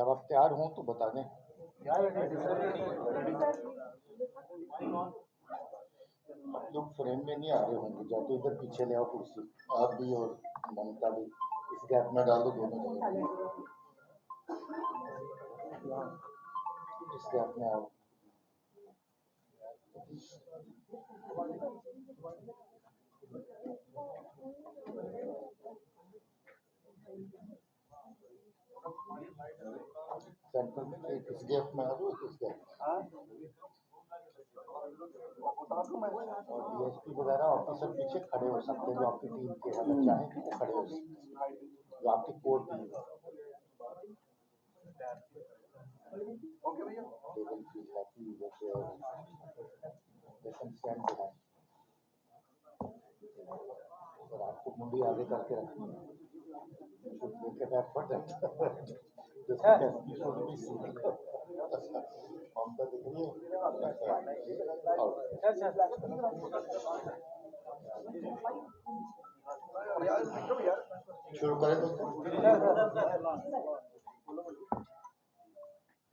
जब आप तैयार हों तो बता दें। आप लोग फ्रेम में नहीं आ रहे होंगे, जाते इधर पीछे ले आओ कुर्सी, आप भी और ममता भी इस गैप में डाल दो दोनों जगह, इस गैप में आओ। सेंटर में एक इस गैप में आ दो, इस गैप और डीएसपी वगैरह ऑफिसर पीछे खड़े हो सकते हैं, जो आपकी टीम के अगर चाहें तो खड़े हो सकते हैं, जो आपकी कोर टीम है। They will feel happy that they can stand behind. और आपको मुंडी आगे करके रखनी है, should make an effort that the SPSP should be seen. ममता दिख रही है? शुरू करें दोस्तों।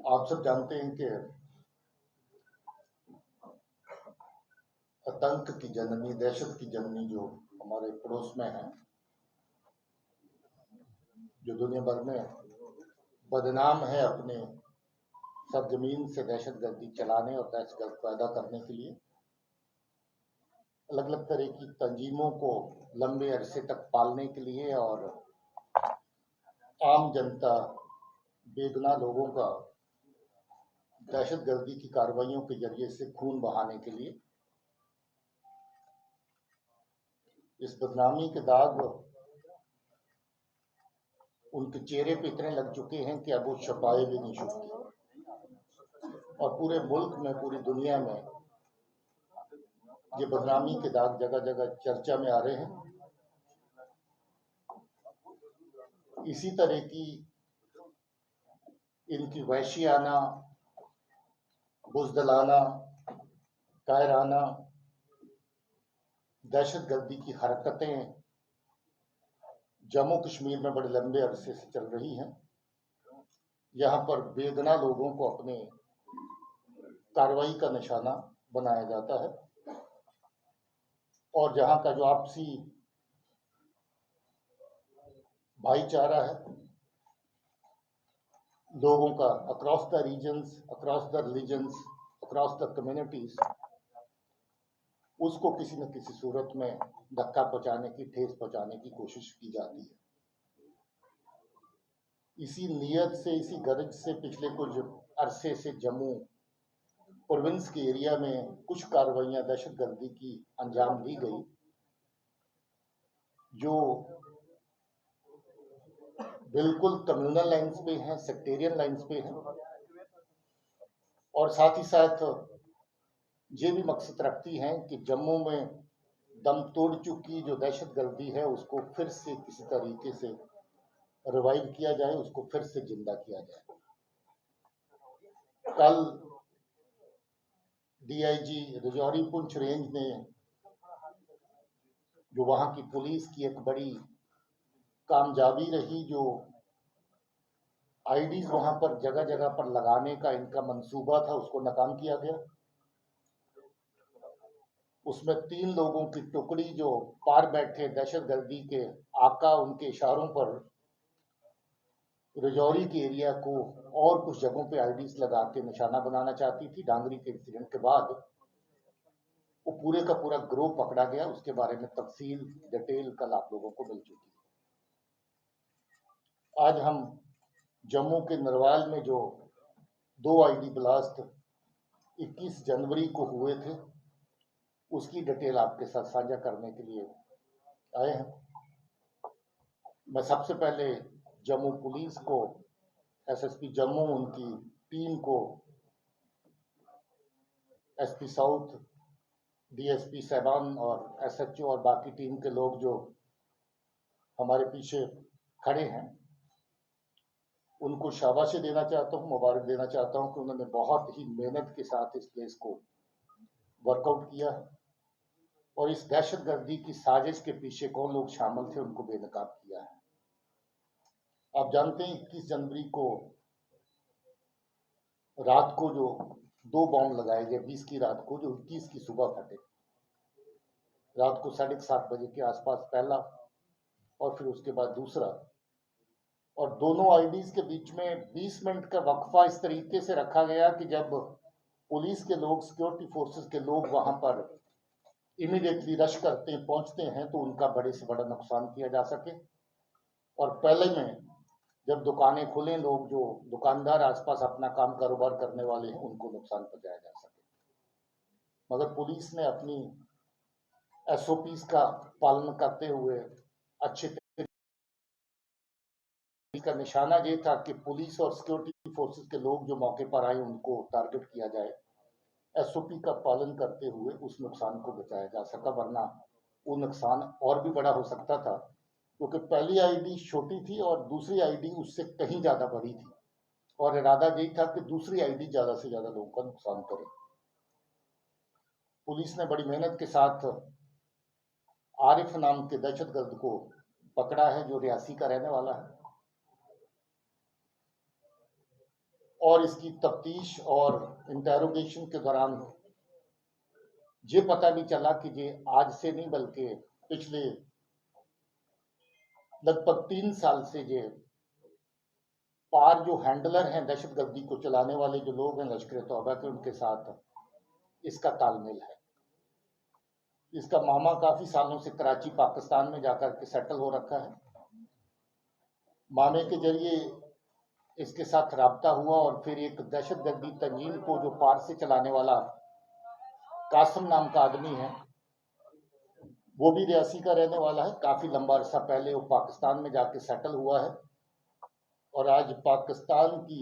आप सब जानते हैं कि आतंक की जननी, दहशत की जननी जो हमारे पड़ोस में है, जो दुनिया भर में बदनाम है अपने सरजमीन से दहशतगर्दी चलाने और दहशतगर्द पैदा करने के लिए, अलग अलग तरह की तंजीमों को लंबे अरसे तक पालने के लिए और आम जनता, बेगुनाह लोगों का दहशतगर्दी की कार्रवाइयों के जरिए से खून बहाने के लिए इस बदनामी के दाग उनके चेहरे पे इतने लग चुके हैं कि अब वो छुपाए भी नहीं सकते, और पूरे मुल्क में, पूरी दुनिया में ये बदनामी के दाग जगह जगह चर्चा में आ रहे हैं। इसी तरह की इनकी वहशियाना, बुज़दिलाना, कायराना दहशतगर्दी की हरकतें जम्मू कश्मीर में बड़े लंबे अरसे से चल रही हैं। यहाँ पर बेगुनाह लोगों को अपने कार्रवाई का निशाना बनाया जाता है, और जहाँ का जो आपसी भाईचारा है लोगों का across the regions, across the religions, across the communities, उसको किसी न किसी सूरत में धक्का पहुंचाने की, ठेस पहुंचाने की कोशिश की जाती है। इसी नीयत से, इसी गर्ज से पिछले कुछ अरसे से जम्मू प्रोविंस के एरिया में कुछ कार्रवाइयां दहशतगर्दी की अंजाम दी गई, जो बिल्कुल कम्युनल लाइंस पे हैं, सेक्टेरियन लाइंस पे हैं, और साथ ही साथ ये भी मकसद रखती हैं कि जम्मू में दम तोड़ चुकी जो दहशतगर्दी है उसको फिर से किसी तरीके से रिवाइव किया जाए, उसको फिर से जिंदा किया जाए। कल डीआईजी राजौरी पुंछ रेंज ने, जो वहां की पुलिस की एक बड़ी कामयाबी रही, जो आईडीज वहां पर जगह जगह पर लगाने का इनका मंसूबा था, उसको नाकाम किया गया। उसमें 3 लोगों की टुकड़ी जो पार बैठे दहशतगर्दी के आका, उनके इशारों पर राजौरी के एरिया को और कुछ जगहों पे आईडीज लगा के निशाना बनाना चाहती थी। डांगरी के इंसिडेंट के बाद वो पूरे का पूरा ग्रोह पकड़ा गया। उसके बारे में तफसील, डिटेल कल आप लोगों को मिल चुकी है। आज हम जम्मू के नरवाल में जो 2 आईडी ब्लास्ट 21 जनवरी को हुए थे, उसकी डिटेल आपके साथ साझा करने के लिए आए हैं। मैं सबसे पहले जम्मू पुलिस को, एसएसपी जम्मू, उनकी टीम को, एसपी साउथ, डीएसपी साहबान और एसएचओ और बाकी टीम के लोग जो हमारे पीछे खड़े हैं, उनको शाबाशी देना चाहता हूँ, मुबारक देना चाहता हूँ कि उन्होंने बहुत ही मेहनत के साथ इस केस को वर्कआउट किया है, और इस दहशतगर्दी की साजिश के पीछे कौन लोग शामिल थे उनको बेनकाब किया है। आप जानते हैं 21 जनवरी को रात को जो 2 बॉम्ब लगाए गए 20 की रात को, जो 21 की सुबह फटे। रात को 7:30 बजे के आसपास पहला और फिर उसके बाद दूसरा, और दोनों आईडीज के बीच में 20 मिनट का वक्फा इस तरीके से रखा गया कि जब पुलिस के लोग, सिक्योरिटी फोर्सेस के लोग वहां पर इमीडिएटली रश करते हैं, पहुंचते हैं, तो उनका बड़े से बड़ा नुकसान किया जा सके। और पहले में जब दुकानें खुलें, लोग जो दुकानदार आसपास अपना काम कारोबार करने वाले हैं, उनको नुकसान पहुंचाया जा सके। मगर पुलिस ने अपनी एसओपीज का पालन करते हुए अच्छे का निशाना ये था कि पुलिस और सिक्योरिटी फोर्सेस के लोग जो मौके पर आए उनको टारगेट किया जाए। एसओपी का पालन करते हुए उस नुकसान को बचाया जा सका, वरना वो नुकसान और भी बड़ा हो सकता था, क्योंकि पहली आईडी छोटी थी और दूसरी आईडी उससे कहीं ज्यादा बड़ी थी, और इरादा यही था कि दूसरी आईडी ज्यादा से ज्यादा लोगों का नुकसान करे। पुलिस ने बड़ी मेहनत के साथ आरिफ नाम के दहशतगर्द को पकड़ा है, जो रियासी का रहने वाला है, और इसकी तफ्तीश और इंटेरोगेशन के दौरान ये पता नहीं चला कि ये आज से नहीं बल्कि पिछले लगभग 3 साल से ये पार जो हैंडलर हैं दहशतगर्दी को चलाने वाले जो लोग हैं लश्कर तौबा के, उनके साथ इसका तालमेल है। इसका मामा काफी सालों से कराची पाकिस्तान में जाकर के सेटल हो रखा है। मामे के जरिए इसके साथ राब्ता हुआ और फिर एक दहशतगर्दी तंजीम को जो पार से चलाने वाला कासिम नाम का आदमी है, वो भी रियासी का रहने वाला है। काफी लंबा अरसा पहले वो पाकिस्तान में जाके सेटल हुआ है और आज पाकिस्तान की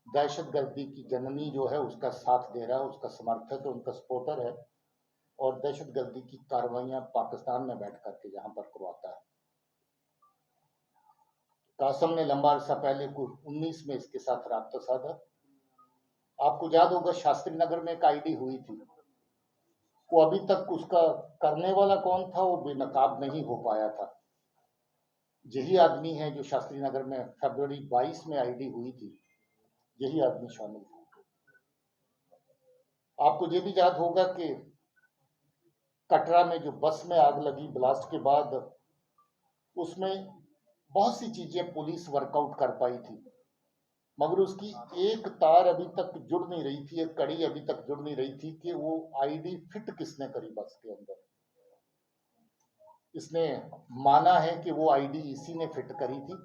दहशतगर्दी की जननी जो है उसका साथ दे रहा है, उसका समर्थक है, उनका सपोर्टर है, और दहशतगर्दी की कार्रवाइयां पाकिस्तान में बैठ करके यहां पर करवाता है। कासम ने लंबा अरसा पहले को 19 में इसके साथ राब्ता साधा। आपको याद होगा शास्त्री नगर में एक आईडी हुई थी, वो अभी तक उसका करने वाला कौन था वो बेनकाब नहीं हो पाया था। यही आदमी है जो शास्त्री नगर में फरवरी 22 में आईडी हुई थी, यही आदमी शामिल था। आपको ये भी याद होगा कि कटरा में जो बस में आग लगी ब्लास्ट के बाद, उसमें बहुत सी चीजें पुलिस वर्कआउट कर पाई थी, मगर उसकी एक तार अभी तक जुड़ नहीं रही थी, एक कड़ी अभी तक जुड़ नहीं रही थी कि वो आईडी फिट किसने करी बस के अंदर। इसने माना है कि वो आईडी इसी ने फिट करी थी,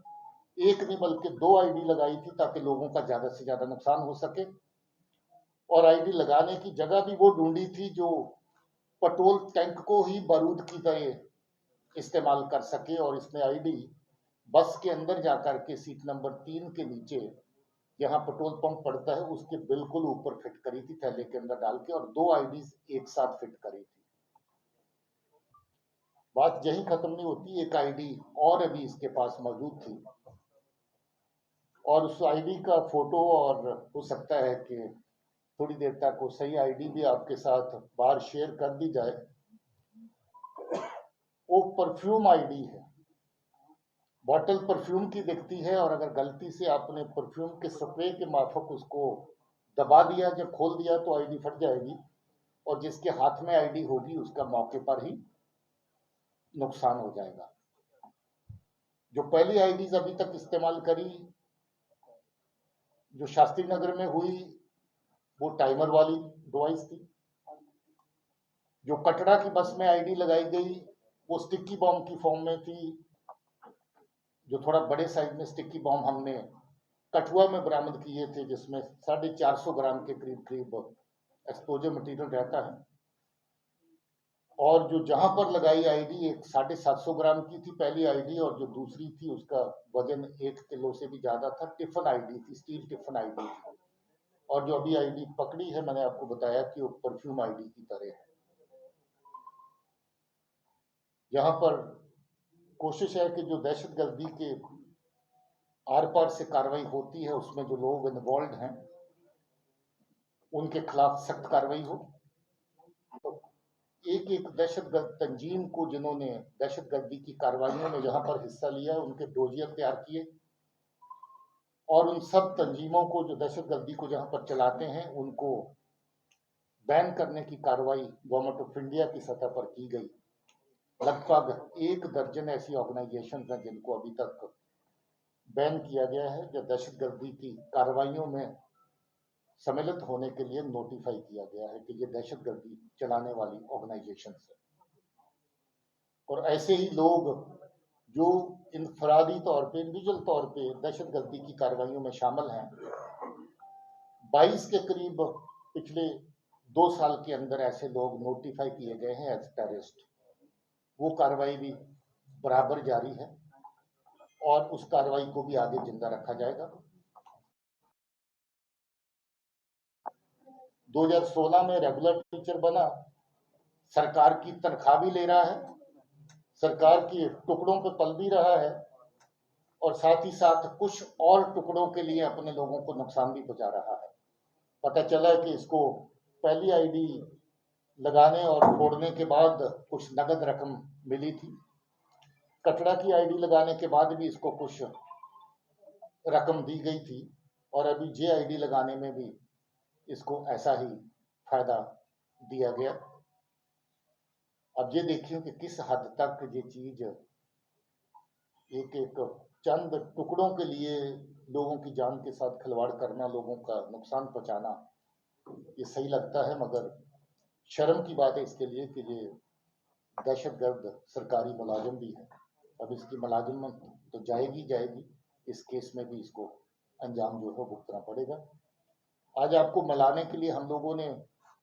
एक नहीं बल्कि 2 आईडी लगाई थी ताकि लोगों का ज्यादा से ज्यादा नुकसान हो सके। और आईडी लगाने की जगह भी वो ढूंढी थी जो पेट्रोल टैंक को ही बारूद की तरह इस्तेमाल कर सके, और इसने आईडी बस के अंदर जाकर के सीट नंबर 3 के नीचे जहां पेट्रोल पंप पड़ता है उसके बिल्कुल ऊपर फिट करी थी, थैले के अंदर डाल के, और 2 आईडीज एक साथ फिट करी थी। बात यही खत्म नहीं होती, एक आईडी और अभी इसके पास मौजूद थी, और उस आईडी का फोटो, और हो सकता है कि थोड़ी देर तक वो सही आईडी भी आपके साथ बाहर शेयर कर दी जाए। वो परफ्यूम आईडी है, बॉटल परफ्यूम की दिखती है, और अगर गलती से आपने परफ्यूम के स्प्रे के माफक उसको दबा दिया, जब खोल दिया तो आईडी फट जाएगी, और जिसके हाथ में आईडी होगी उसका मौके पर ही नुकसान हो जाएगा। जो पहली आईडीज अभी तक इस्तेमाल करी जो शास्त्री नगर में हुई, वो टाइमर वाली डिवाइस थी। जो कटरा की बस में आईडी लगाई गई वो स्टिकी बॉम्ब की फॉर्म में थी, जो थोड़ा बड़े साइज में स्टिकी बॉम्ब हमने कठुआ में बरामद किए थे, जिसमें 450 ग्राम के करीब करीब एक्सप्लोजिव मटेरियल रहता है। और जो जहां पर लगाई आईडी एक 750 ग्राम की थी पहली आईडी, और जो दूसरी थी उसका वजन 1 किलो से भी ज्यादा था। टिफन आईडी थी, स्टील टिफन आईडी थी। और जो अभी आईडी पकड़ी है, मैंने आपको बताया कि वो परफ्यूम आईडी की तरह है। यहाँ पर कोशिश है कि जो दहशतगर्दी के आर पार से कार्रवाई होती है उसमें जो लोग इन्वॉल्व हैं उनके खिलाफ सख्त कार्रवाई हो। तो एक एक दहशतगर्द तंजीम को जिन्होंने दहशतगर्दी की कार्रवाइयों में यहाँ पर हिस्सा लिया, उनके डोजियर तैयार किए, और उन सब तंजीमों को जो दहशतगर्दी को जहां पर चलाते हैं उनको बैन करने की कार्रवाई गवर्नमेंट ऑफ इंडिया की सतह पर की गई। लगभग 1 दर्जन ऐसी ऑर्गेनाइजेशन हैं जिनको अभी तक बैन किया गया है, जो दहशतगर्दी की कार्रवाइयों में सम्मिलित होने के लिए नोटिफाई किया गया है कि ये दहशतगर्दी चलाने वाली ऑर्गेनाइजेशन है। और ऐसे ही लोग जो इनफरादी तौर पे, इंडिविजुअल तौर पे दहशतगर्दी की कार्रवाइयों में शामिल हैं, 22 के करीब पिछले 2 साल के अंदर ऐसे लोग नोटिफाई किए गए हैं एज टेररिस्ट। वो कार्रवाई भी बराबर जारी है और उस कार्रवाई को भी आगे जिंदा रखा जाएगा। 2016 में रेगुलर टीचर बना, सरकार की तनख्वाह भी ले रहा है, सरकार के टुकड़ों पे पल भी रहा है और साथ ही साथ कुछ और टुकड़ों के लिए अपने लोगों को नुकसान भी पहुंचा रहा है। पता चला कि इसको पहली आईडी लगाने और फोड़ने के बाद कुछ नगद रकम मिली थी, कटड़ा की आईडी लगाने के बाद भी इसको कुछ रकम दी गई थी और अभी जे आईडी लगाने में भी इसको ऐसा ही फायदा दिया गया। अब ये देखिए कि किस हद तक ये चीज एक एक चंद टुकड़ों के लिए लोगों की जान के साथ खिलवाड़ करना, लोगों का नुकसान पहुंचाना, ये सही लगता है। मगर शर्म की बात है इसके लिए कि ये दहशतगर्द सरकारी मुलाजिम भी है। अब इसकी मुलाजिमत तो जाएगी, इस केस में भी इसको अंजाम जो है भुगतना पड़ेगा। आज आपको मनाने के लिए हम लोगों ने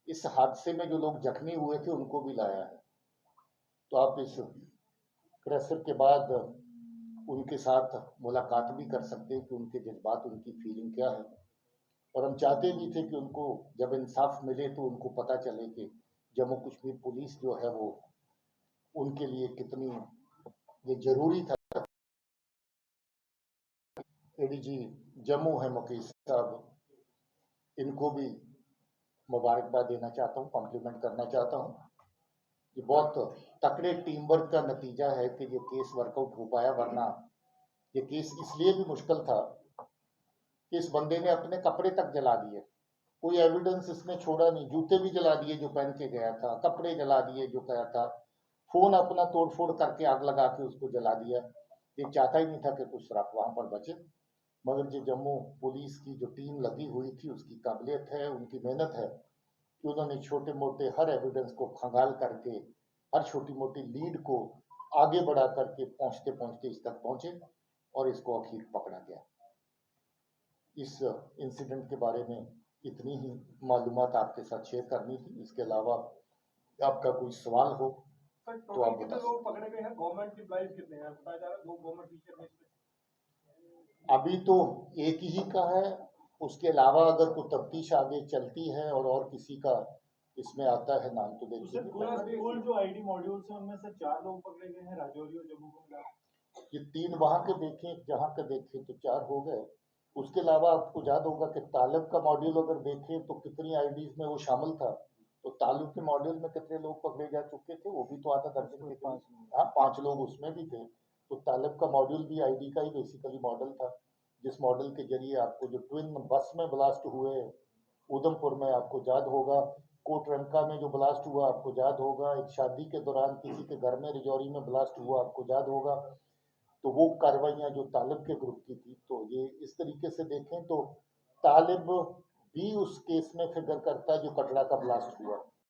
इस हादसे में जो लोग जख्मी हुए थे उनको भी लाया है, तो आप इस प्रेशर के बाद उनके साथ मुलाकात भी कर सकते हैं कि उनके जज्बात, उनकी फीलिंग क्या है। और हम चाहते भी थे कि उनको जब इंसाफ मिले तो उनको पता चले कि जम्मू कश्मीर पुलिस जो है वो उनके लिए कितनी ये जरूरी था। एडीजी जम्मू है मुकेश साहब, इनको भी मुबारकबाद देना चाहता हूँ, कॉम्प्लीमेंट करना चाहता हूँ। ये बहुत तकड़े टीम वर्क का नतीजा है कि ये केस वर्कआउट हो पाया, वरना ये केस इसलिए भी मुश्किल था कि इस बंदे ने अपने कपड़े तक जला दिए, कोई एविडेंस इसने छोड़ा नहीं। जूते भी जला दिए जो पहन के गया था, कपड़े जला दिए जो गया था, फोन अपना तोड़फोड़ करके आग लगा के उसको जला दिया। ये चाहता ही नहीं था कि कुछ सुराग वहां पर बचे। मगर जो जम्मू पुलिस की जो टीम लगी हुई थी उसकी काबिलियत है, उनकी मेहनत है कि उन्होंने छोटे मोटे हर एविडेंस को खंगाल करके, हर छोटी मोटी लीड को आगे बढ़ा करके पहुंचते पहुंचते इस तक पहुंचे और इसको आखिर पकड़ा गया। इस इंसिडेंट के बारे में इतनी ही मालूमात आपके साथ शेयर करनी थी। इसके अलावा आपका कोई सवाल हो तो आप बता सकते। लोग पकड़े गए हैं, गवर्नमेंट एम्प्लॉइज कितने हैं बताया जा रहा है? 2 गवर्नमेंट टीचर हैं इसमें। अभी तो एक ही का है, उसके अलावा अगर कोई तफ्तीश आगे चलती है और किसी का इसमें आता है नाम तो देखिए। स्कूल जो आईडी मॉड्यूल्स हैं उनमें से 4 लोग पकड़े गए हैं, राजौरी और जम्मू को। ये 3 वहां के देखें, जहां के देखें तो 4 हो गए। उसके अलावा आपको याद होगा कि तालिब का मॉड्यूल अगर देखें तो कितनी आईडीज में वो शामिल था, तो तालिब के मॉड्यूल में कितने लोग पकड़े जा चुके थे, वो भी तो आधा दर्जन के 5, हाँ 5 लोग उसमें भी थे। तो तालिब का मॉड्यूल भी आईडी का ही बेसिकली मॉडल था, जिस मॉडल के जरिए आपको जो ट्विन बस में ब्लास्ट हुए उधमपुर में, आपको याद होगा कोटरंका में जो ब्लास्ट हुआ आपको याद होगा, एक शादी के दौरान किसी के घर में रिजौरी में ब्लास्ट हुआ आपको याद होगा। तो वो कार्रवाइयां जो तालिब के ग्रुप की थी, तो ये इस तरीके से देखें तो तालिब भी उस केस में फिगर करता है जो कटरा का ब्लास्ट हुआ।